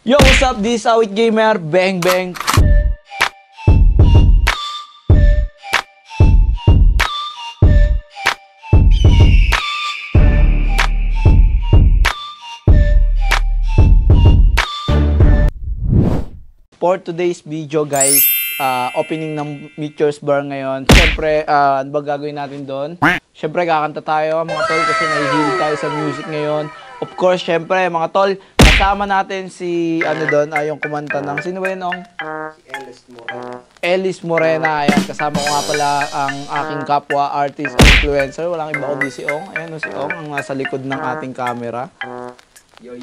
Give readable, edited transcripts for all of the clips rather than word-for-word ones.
Yo, what's up? This is Awit Gamer. Bang, bang. For today's video, guys, opening ng Meteor's Bar ngayon. Siyempre, ano ba gagawin natin doon? Siyempre, kakanta tayo, mga tol, kasi nahihilig tayo sa music ngayon. Of course, siyempre, mga tol, kasama natin si, doon, yung kumanta ng, sino ba yun, Ong? Si Ellis Morena. Ellis Morena. Ayan, kasama ko nga pala ang aking kapwa artist influencer. Walang iba kundi si Ong. Ayan, si Ong, ang nasa likod ng ating camera. Yo.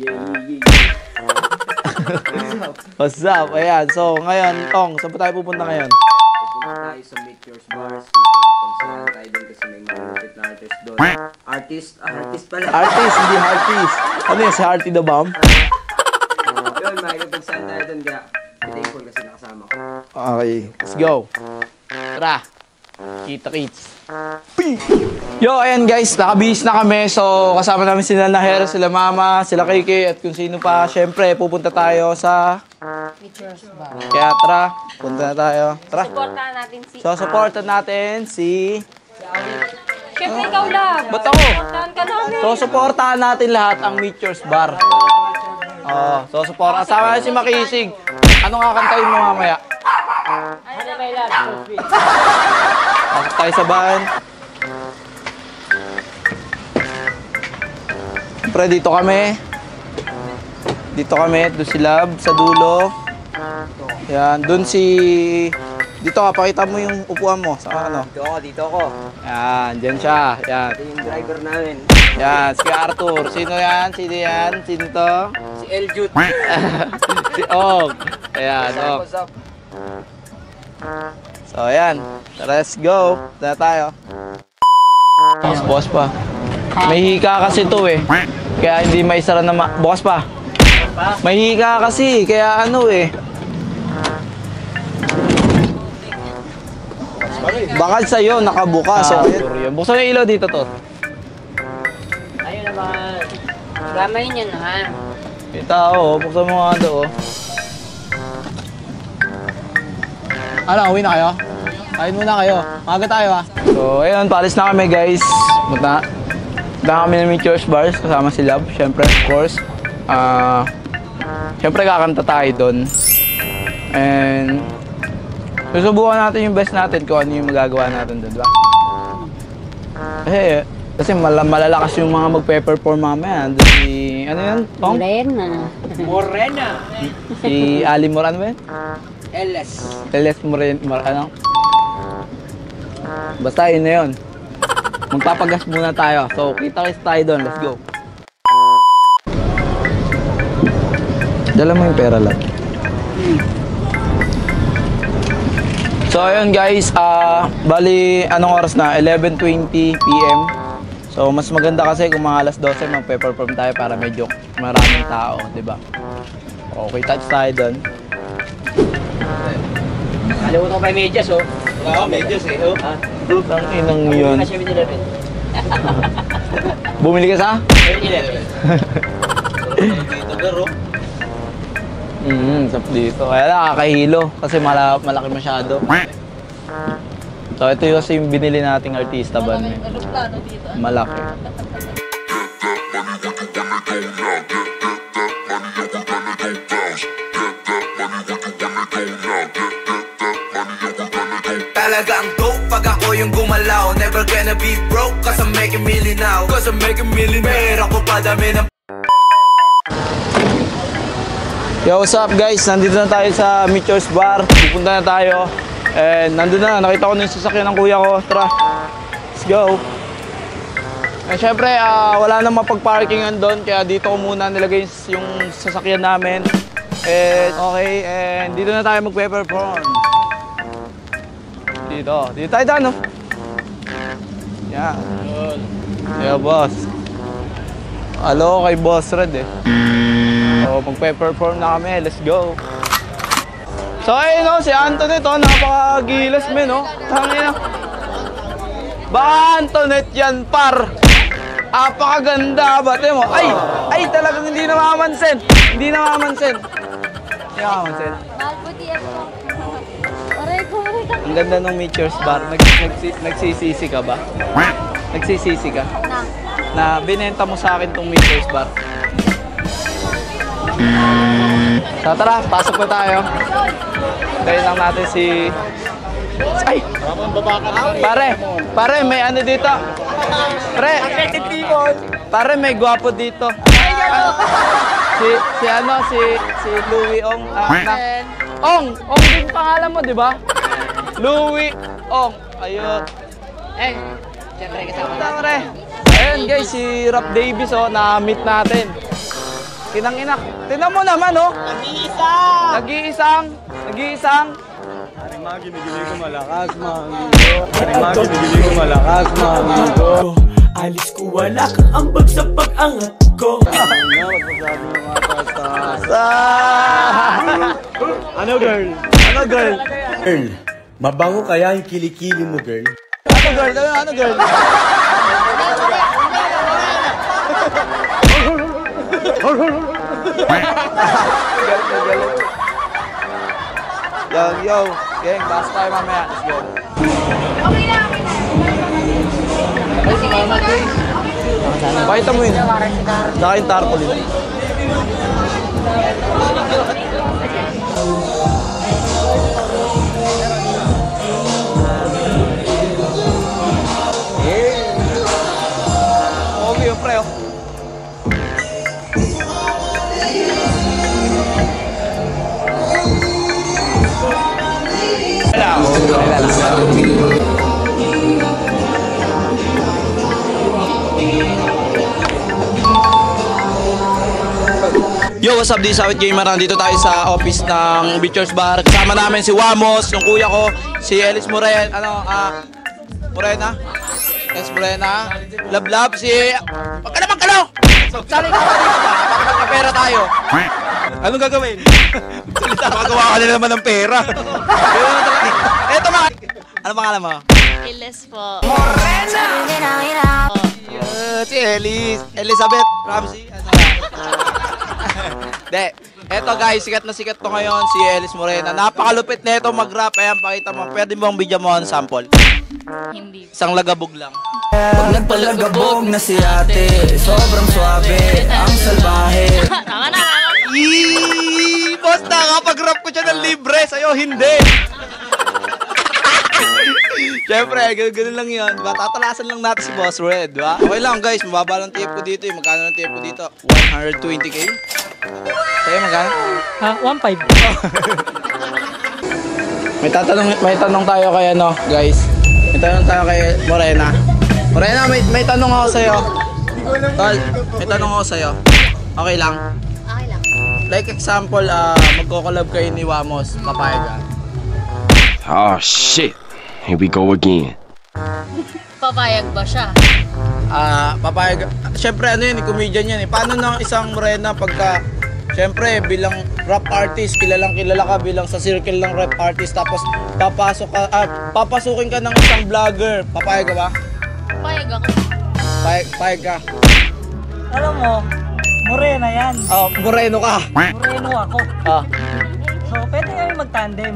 What's up? Ayan, so ngayon, Ong, saan pa tayo pupunta ngayon? Pupunta tayo sa Meteor's Bars. Pagsasahan tayo doon kasi may malupit na artist doon. Artist pala. Artist, hindi artist. Ano yun, si Hearty the Bomb? Yun, makikipagsahan tayo doon kaya thankful kasi nakasama ko. Okay, let's go. Tara, kita-kits. Yo, ayan guys, nakabihis na kami. So, kasama namin sila Naher, sila Mama, sila Kiki, at kung sino pa. Siyempre, pupunta tayo sa Meteor's Bar. Kaya tara, punta na tayo. Tara. Supportahan natin si So, supportan natin si... Siyempre, ikaw lang. Ba't ako? Supportahan ka namin. So, supportahan natin lahat ang Meteor's Bar. So, supportahan. Kasama natin si Makisig. Ano nga kantahin mo mamaya? Ano ba yung Pasok tayo sa van. Siyempre, dito kami. Doon si Lab sa dulo. Yan, doon si... Dito ka, pakita mo yung upuan mo. Sa ano? Dito ako. Yan, dyan siya. Yan. Ito yung driver namin. Yan, si Arthur. Sino yan? Sino yan? Sino to? Si Eljut. Si Og. Ayan, Og. What's up? So, ayan. Let's go. Tara tayo. Bukas pa. May hika kasi to eh. Kaya hindi may sara na bukas pa. May hika kasi. Kaya Bakal sa'yo, nakabukas. So, buksan yung ilaw dito to. Ayun naman. Gamay niya naman. Kita buksan mo nga doon. Uwi na kayo? Kain muna kayo. Maga tayo So, ayun, palis na kami guys. Punta kami ng Meteor's Bars kasama si Love, syempre, of course. Syempre, kakanta tayo doon. And susubukan natin yung best natin kung ano yung magagawa natin doon, diba? Kasi malalakas yung mga magpe-perform mamaya. Si, ano yun, Tom? Morena. Si Ali Moran ba yun? Ellis Morena. Basta yun na yun. Magpapagas muna tayo. So, kita-kits tayo doon. Let's go. Dala mo yung pera lang. So, ayun guys. Bali, anong oras na? 11:20 PM. So, mas maganda kasi kung mga alas 12 magpe-perform tayo para medyo maraming tao, diba? Okay, touch tayo doon. Kalimutan ko pa yung medyas, oh. Oo, medyas eh, oh. Ang inang yun. Bumili ka sa? 7-Eleven. Sap dito. Kaya nakakahilo kasi malaki masyado. So, ito yung kasi yung binili nating artista ba? Malaki. Talagang dope pag ako yung gumalaw. Never gonna be broke cause I'm making million now. Cause I'm making million. Pera ko pa dami ng... Yo, what's up guys? Nandito na tayo sa Meteor's Bar. Pupunta na tayo. And nandun na. Nakita ko na yung sasakyan ng kuya ko. Tara. Let's go. And syempre, wala nang mapag-parkingan doon. Kaya dito ko muna nilagay yung sasakyan namin. And okay. And dito na tayo magpe-perform. Dito tayo daan, no? Yan. Yeah, boss. Hello kay Boss Red eh. So, magpe-perform na kami. Let's go. So, ayun si Antoinette, napakagilas men, Tangina. Baka Antoinette yan, par. Apakaganda, bate mo. Ay, talagang hindi namamansin. Hindi ka mamansin. Mahal po TF ko. Aray ko. Ang ganda ng Meteors Bar. Nagsisisi ka ba? Nagsisisi ka? Na binenta mo sa akin tong Meteors Bar. So tara, pasok na tayo. Tayo lang natin si... Ay! Pare, may ano dito. Pare, may gwapo dito. Si Louie Ong. Ong din pangalan mo, di ba? Louie Ong. Ayun. Siyempre kasama natin. Pare. Ayun guys, si Rap Davis na-meet natin. Kinang-inak. Tingnan mo naman Nag-iisang. Magi, bigili ko malakas, Magi, bigili ko malakas, Alis ko wala kang ambag sa pag-angat ko. Ano girl? Girl, mabango kaya yung kilikili mo, girl? Ano girl? Yo, gang, pass tayo mamaya. Let's go. Pakita mo yun. Saka yung tarpaulin. Okay, yung pre, Yo, what's up, Disawit Gamer? Nandito tayo sa office ng Meteors Bar. Kasama namin si Wamos, yung kuya ko, si Ellis Morena, Morena? Yes, Morena. Love, si... Wag ka naman kalo! Sali ka dito ba? Baka magkapera tayo. Anong gagawin? Salita, magawa ka nila naman ng pera. Eto mga... Ano pangalan mo? Iles po. Morena! Si Ellis. Elizabeth Ramsey. De, eto guys, sikat na sikat to ngayon si Ellis Morena. Napakalupit na ito mag-rap. Ayan, pakita mo. Pwede mo bang bigyan mo ang sample? Hindi. Isang lagabog lang. Pag nagpalagabog na si ate, sobrang swabe, ang salbahe. Tama na. Eee! Boss, nakapag-rap ko siya ng libre. Sa'yo, hindi. Siyempre, ganun lang yun. Tatalasan lang natin si Boss Red, diba? Okay lang guys, mababa lang TF ko dito. Magkano ng TF ko dito? 120k? Sa'yo, magkano? 1.5. May tanong tayo kay guys. May tanong tayo kay Morena. Morena, may tanong ako sa'yo. Tol, may tanong ako sa'yo. Okay lang? Okay lang. Like example, magko-collab kayo ni Wamos, papayag ka? Oh shit. Here we go again. Papayag ba siya? Papayag. Siyempre ano yun, comedian yan eh. Paano ng isang Morena pagka, siyempre bilang rap artist, kilalang kilala ka bilang sa circle ng rap artist, tapos papasukin ka ng isang vlogger, papayag ka ba? Papayag ako. Payag ka. Alam mo, Morena yan. Moreno ka. Moreno ako. Ah. So, pwede kami mag-tandem.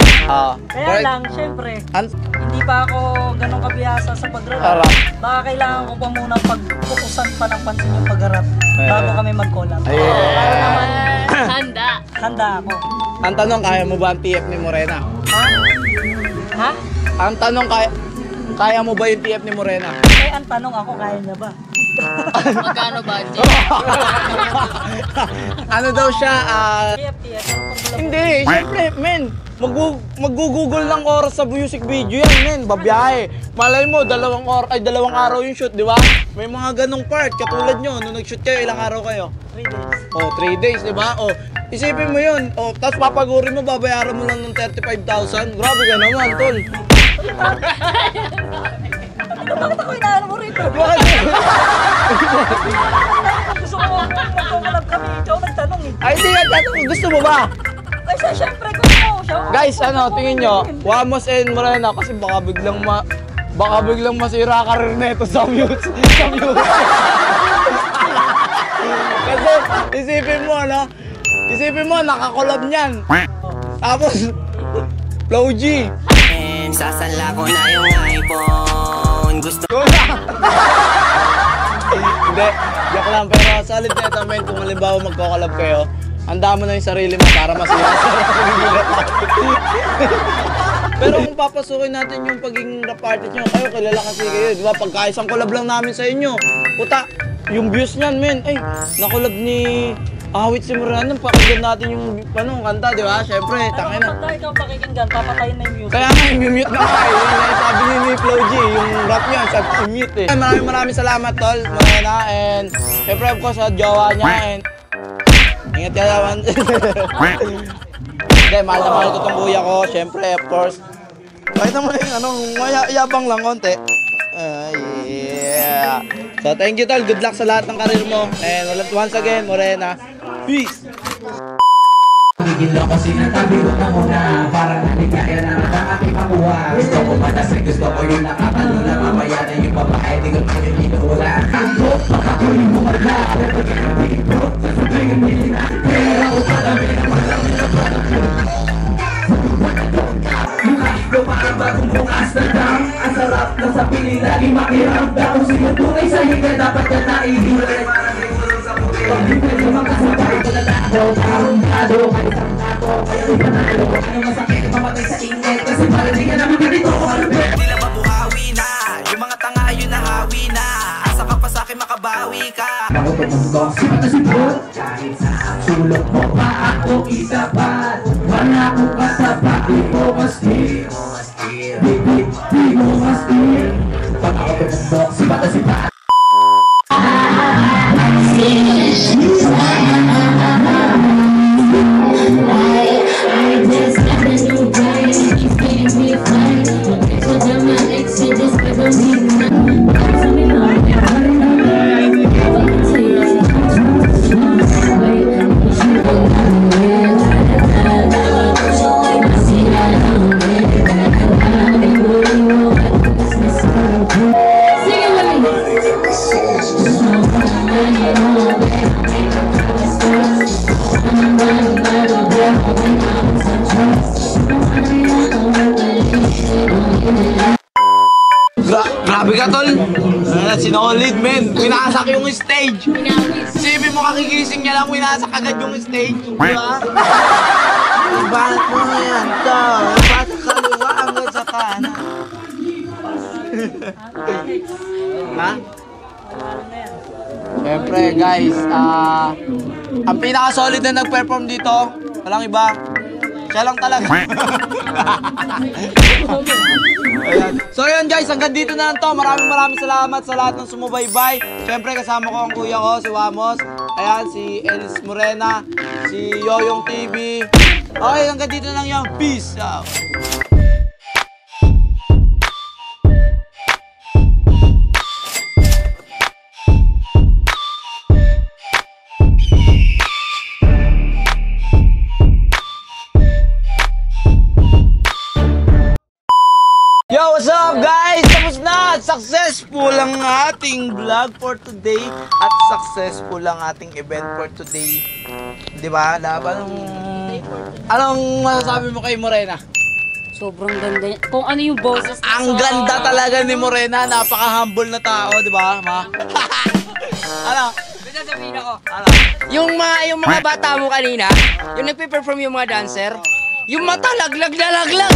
Kaya lang, syempre, hindi pa ako ganun kabihasa sa pag-rap. Baka kailangan ko pa muna pagpukusan pa ng pansin yung pag-rap bago kami mag-collab. Para naman, handa ako. Ang tanong, kaya mo ba ang TF ni Morena? Ha? Ang tanong, kaya mo ba yung TF ni Morena? Ang tanong ako, kaya niya ba? Magkano budget? Ano daw siya? TF. Hindi, syempre, men. Mag-google lang oras sa music video yan, men. Babiyahe. Malay mo, dalawang araw yung shoot, di ba? May mga ganong part. Katulad nyo, nung nag-shoot kayo, ilang araw kayo? 3 days. 3 days, di ba? Isipin mo yun. Tapos papagurin mo, babayaran mo lang ng 35,000. Grabe ka naman, tol. Bakit ako inaano mo rito? Gusto ko mag-collab kami. Ikaw nagtanong eh. Ay, hindi nga, gusto mo ba? Ay, syempre gusto ko siya. Guys, tingin nyo, Wamos and Morena, kasi baka biglang masira ka rin neto sa music. Kasi, isipin mo, Isipin mo, nakakolab niyan. Tapos, Flow G. Sasala ko na yung iPhone. Gusto Hindi, joke lang. Pero solid na ito, men. Kung halimbawa magko-collab kayo, handa mo na yung sarili mo para masaya sa Pero kung papasukin natin yung pagiging rap artist nyo, kayo, kilala kasi kayo, di ba? Pagka isang collab lang namin sa inyo, puta, yung views niyan, men, ay, nakolab ni Awit si Morena, pakinggan natin yung kanta, di ba? Siyempre, tangin na. Pagka ikaw pakikinggan, papatayin na yung music. Kaya nga, i-mute na nga eh. Yung sabi ni Flow G, yung rap niya, sabi i-mute eh. Maraming salamat, tol, Morena, and siyempre, of course, sa jowa niya, and ingat ka naman. Hindi, mahal na mahal ko itong kuya ko, siyempre, of course. Kahit naman yung yabang lang konti. Yeah. So, thank you, tol. Good luck sa lahat ng karir mo. And once again, Morena, peace! Gigil ako sinatabi ko na muna. Para naligaya na ang aking makuha. Gusto ko matasig, gusto ko yung nakakalula. Mamaya na yung babae, di ko pinipinula. Ako, baka ko yung bumala. Never gonna be broke, sasabihin nila. Pera ko pala, may naman na parang lumaking bagong bukas na dam. Ang sarap na sa pili, lagi makiramdam. Sino tunay sa higa, dapat ka naihirit. Pag-ibig yung mga sabay ko na tao. Karumpado, may isang tato. Kaya rin panalo. Ano masakit, mamatay sa init. Kasi parang di ka naman ganito. Di lang mabuhawi na. Yung mga tanga yun nahawi na. Asa ka pa sa'kin makabawi ka. Ako tumunggo, sipat na sipot. Kahit sa sulok mo pa ako isapat. Manako ka sa pati mo mastir. Di mo mastir. Pag ako tumunggo, sipat na sipat. Grabe ka, tol. Sinolid, men. Winasak yung stage. Isipin mo, kakigising niya lang, winasak agad yung stage. Di ba? Bakit mo yan, tol? Bakit kaliwa hanggang sa kanan? Ha? Siyempre, guys, ang pinaka-solid na nag-perform dito, walang iba, siya lang talaga. Ayan. So yun guys, hanggang dito na lang to. Maraming salamat sa lahat ng sumubaybay. Siyempre kasama ko ang kuya ko, si Wamos. Ayan, si Elis Morena, si Yoyong TV. Okay, hanggang dito na lang yan. Peace out. Yo, what's up guys? Tapos na! Successful ang ating vlog for today at successful ang ating event for today. Di ba? Anong masasabi mo kay Morena? Sobrang ganda niya. Kung ano yung boses na Ang ganda talaga ni Morena. Napaka-humble na tao, di ba? Ano? Bisa sabihin ako. Ano? Yung mga bata mo kanina, yung nagpe-perform yung mga dancer, yung mata laglag na laglag.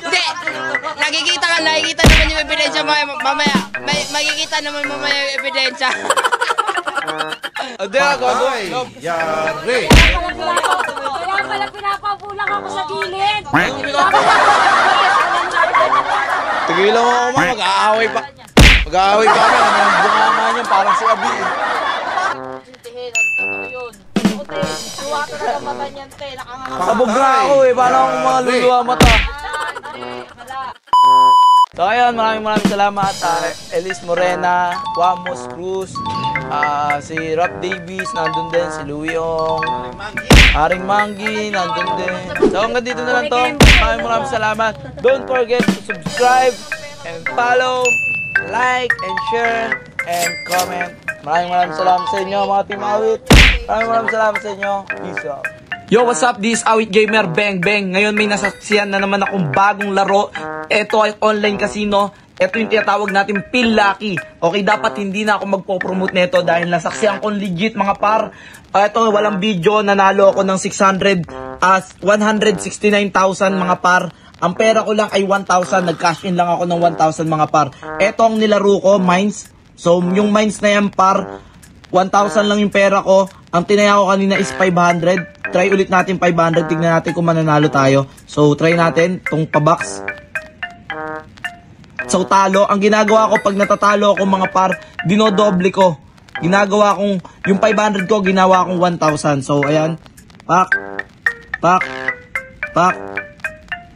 Hindi, nakikita naman yung ebidensya mamaya. Makikita naman mamaya yung ebidensya. Ade ako, boy. Yari. Kaya pala pinapabulang ako sa gilid. Tigilan mo ako, mag-aaway pa. Mag-aaway pa kami. Ang bunganga niya parang si Abi. Sabog na ako eh. Paano akong mga luluwa mata? So ayun, maraming salamat. Elis Morena, Wamos Cruz, si Rap Davies, nandun din. Si Louie Ong, Haring Manggi, nandun din. So hanggang dito na lang to. Maraming salamat. Don't forget to subscribe and follow, like and share and comment. Maraming salamat sa inyo mga Team Awit. Maraming salamat sa inyo. Peace out. Yo, what's up? This is Awit Gamer, bang bang. Ngayon may nasaksihan na naman akong bagong laro. Ito ay online casino. Ito yung tinatawag natin Pill Lucky. Okay, dapat hindi na ako magpo-promote nito dahil nasaksihan ko legit mga par. Ito, walang video, nanalo ako ng 169,000 mga par. Ang pera ko lang ay 1,000, nag-cash in lang ako ng 1,000 mga par. Ito ang nilaro ko, mines. So, yung mines na yan par, 1,000 lang yung pera ko. Ang tinaya ko kanina is 500. Try ulit natin 500, tignan natin kung mananalo tayo. So, try natin itong pa-box. So, talo. Ang ginagawa ko pag natatalo ako mga par, dinodoble ko. Ginagawa kong, yung 500 ko, ginawa kong 1,000. So, ayan. Pak. Pak. Pak.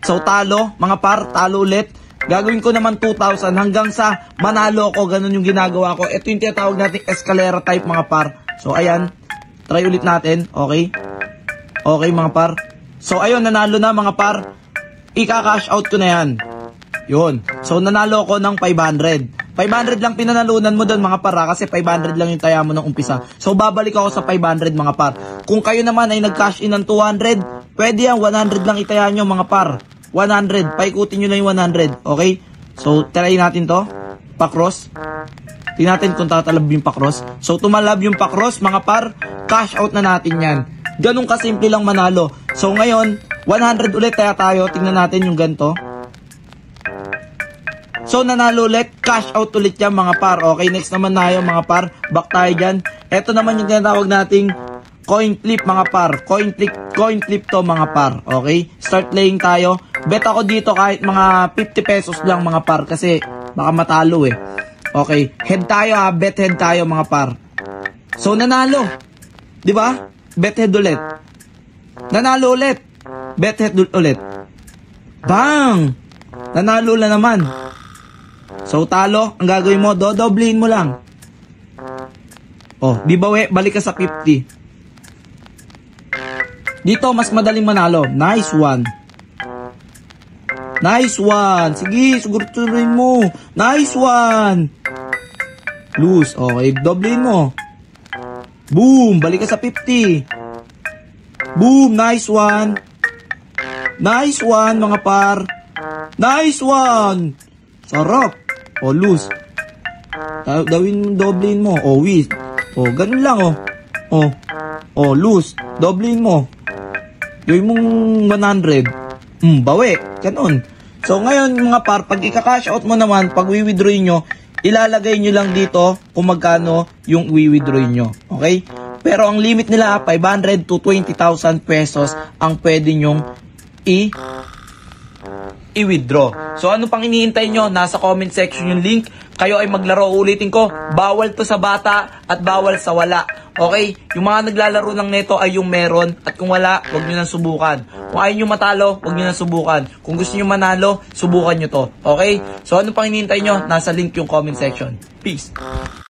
So, talo. Mga par, talo ulit. Gagawin ko naman 2,000 hanggang sa manalo ko. Ganun yung ginagawa ko. Ito yung tinatawag natin escalera type mga par. So, ayan. Try ulit natin. Okay. Okay mga par. So, ayun. Nanalo na mga par. Ika-cash out ko na yan. Yun. So, nanalo ko ng 500. 500 lang pinanalunan mo doon mga para kasi 500 lang yung taya mo ng umpisa. So, babalik ako sa 500 mga par. Kung kayo naman ay nag-cash in ng 200, pwede yan. 100 lang itaya nyo mga par. 100. Paikutin nyo na yung 100. Okay? So, try natin to. Pa-cross. Tingnan natin kung tatalab yung pa-cross. So, tumalab yung pa-cross mga par. Cash out na natin yan. Ganun kasimple lang manalo. So, ngayon, 100 ulit taya tayo. Tingnan natin yung ganito. So, nanalo ulit. Cash out ulit yan mga par. Okay, next naman tayo mga par. Back tayo dyan. Ito naman yung tinatawag nating coin flip mga par. Coin flip to mga par. Okay, start playing tayo. Bet ako dito kahit mga 50 pesos lang mga par. Kasi baka matalo eh. Okay, head tayo ha. Bet head tayo mga par. So, nanalo. Diba? Bet head ulit. Nanalo ulit. Bet head ulit. Bang! Nanalo na naman. So, talo, ang gagawin mo, dodoblihin mo lang. Oh, di ba balik ka sa 50. Dito, mas madaling manalo. Nice one. Nice one. Sige, siguruturin mo. Nice one. Lose. Okay, doblihin mo. Boom, balik ka sa 50. Boom, nice one. Nice one, mga par. Nice one. Sarap. O, lose. Doblein mo. O, win. O, ganun lang, o. O, lose. Doblein mo. Gawin mong 100. Bawi. Ganun. So, ngayon, mga par, pag ika-cash out mo naman, pag wi-withdraw nyo, ilalagay nyo lang dito kung magkano yung wi-withdraw nyo. Okay? Pero ang limit nila, 500 to 20,000 pesos ang pwede nyong i-withdraw. So, ano pang iniintay nyo? Nasa comment section yung link. Kayo ay maglaro. Ulitin ko, bawal to sa bata at bawal sa wala. Okay? Yung mga naglalaro ng neto ay yung meron. At kung wala, huwag nyo nang subukan. Kung ayaw nyo matalo, huwag nyo nang subukan. Kung gusto nyo manalo, subukan nyo to. Okay? So, ano pang iniintay nyo? Nasa link yung comment section. Peace!